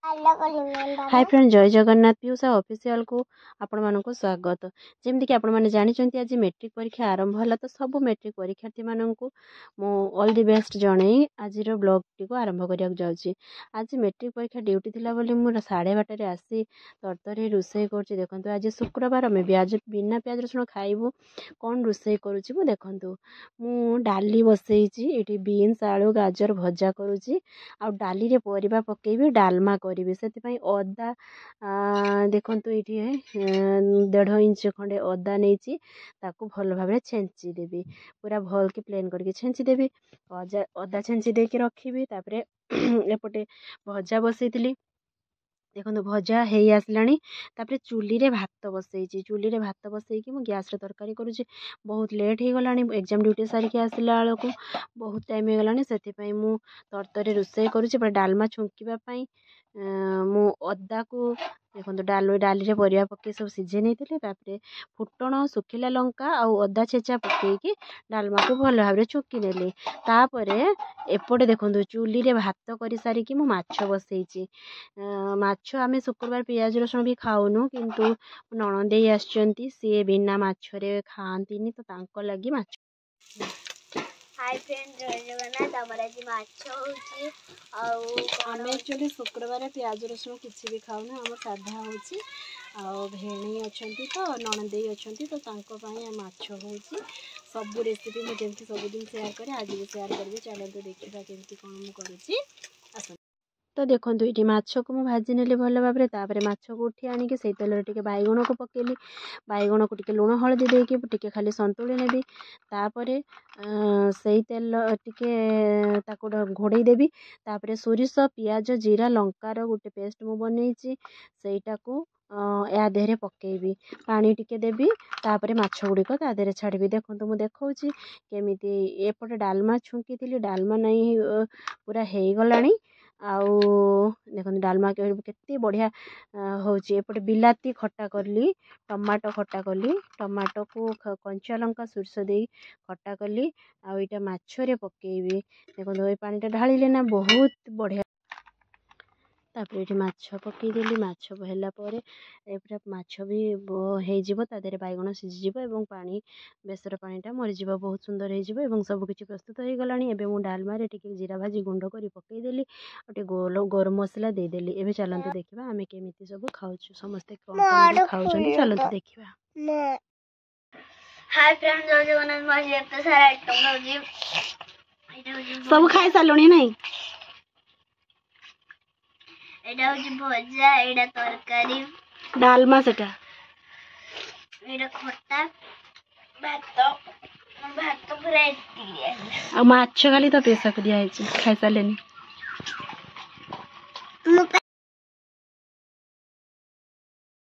Hi friend जय Jagannath Piyusha official को आपण मानक स्वागत। जमती कि आपण माने जानते आज मेट्रिक परीक्षा आरंभ है तो सब मेट्रिक परीक्षार्थी मानक मु ऑल द बेस्ट जन आज ब्लॉग टी को आरंभ करने जाऊँगी। आज मेट्रिक परीक्षा ड्यूटी थिला बोली मुझे 12:30 आसी तरतरी रोषे कर देखो। आज शुक्रवार आम आज बिना प्याज रसुण खाइबू कौन रोषे करुँची देखु मु डाली बसई ये बीन्स आलू गाजर भजा करुँची आ डाली रे परिबा पकेबी डालमा करी से अदा देखु ये 1.5 इंच खंडे अदा नहीं भल भाव छेंची देवी पूरा भल कि प्लेन करके छेंची देवी अदा छेंची देके रखी तापरे एपटे भजा बसई देखो भजा हो आसलानी चुली रे भात बसई चुली रे भात बसई कि गैस रे तरकारी करुँची बहुत लेट हो गलानी एग्जाम ड्यूटी सारिकी आसला बेलू बहुत टाइम हो गलानी से मु तरतरी रोषे करुँची डालमा छुंकीबा मु अदा को देखो डाली रे परिया पकई सब सीझे नहीं फुटण सुखिला लंका आउ अदा छेचा पकईकी डालमा को भल भाव छुकी नेली एपटे देखो चुली रे भात कर सारिकी मु माछ बसई माछ आमे शुक्रवार पियाज रसुण भी खाऊनु किंतु नणंदे आछंती सी बिना माछरे खाआंतीनी तो तांको लगी माछ। हाय फ्रेंड जय जगन्नाथ हमर आज माछ होची आमे एक्चुअली शुक्रवार पियाज रसुण किसी भी खाऊनु हम साधा होची भेणी अछंती तो नणंदे अछंती तो तांको पई माछ होची सब रेसिपी मु जेमती सब दिन शेयर करे आज भी शेयर करबी चलतो देखिबा केमती कोन मु करूची आसन। तो देखो ये माछ को मुझे भाजी नेली भल भाव में माछ को उठी आणिकी से तेल टे बैगण को पकेली बैगण को टिके लुण हलदी देकी टिके खाली संतुली नेबी तापर से तेल टिके घोड़े देवी तापर सोरिष पियाज जीरा लंकार गोटे पेस्ट मु बनई सेटा को या देहरे पकेबी पानी टिके देवी तापर माछ गुड़िक ता देहरे छाड़बी देखो मुझे देखौची केमिति एपटे डालमा छुंकी थी डालमा नहीं पूरा हो गलानी आउ देखो डालमा केते बढ़िया होची एपटे बिलाती खट्टा करली टमाटो खट्टा कली टमाटो को कंचा लंका सोरिष दे खट्टा कली आउ इटा माछरे पकेबी देखो पानी टा ढालिले ना बहुत बढ़िया तापर ये माछ पकईदेली माछ होला माछ भी हो देहरे बैगण सीझीज और पानी बेसर पानीटा मरीज बहुत सुंदर हो सबकि प्रस्तुत हो गला मु डालमारे टिके जीरा भाजी गुंड कर पकईदेली गोटे गरम मसला देदेली एवं चलते देखा आम केमी सब खाऊ समस्ते कौन खाऊ चलते देखा। हाय फ्रेंड जय जगन्नाथ माछ एते सारा आइटम सब खाई सालुनी नहीं एटा होची भजा एटा तरकारी डालमा सेटा एटा खट्टा भात भात पूरा एती आ माछ खाली तो पैसा दिया खाई सारे।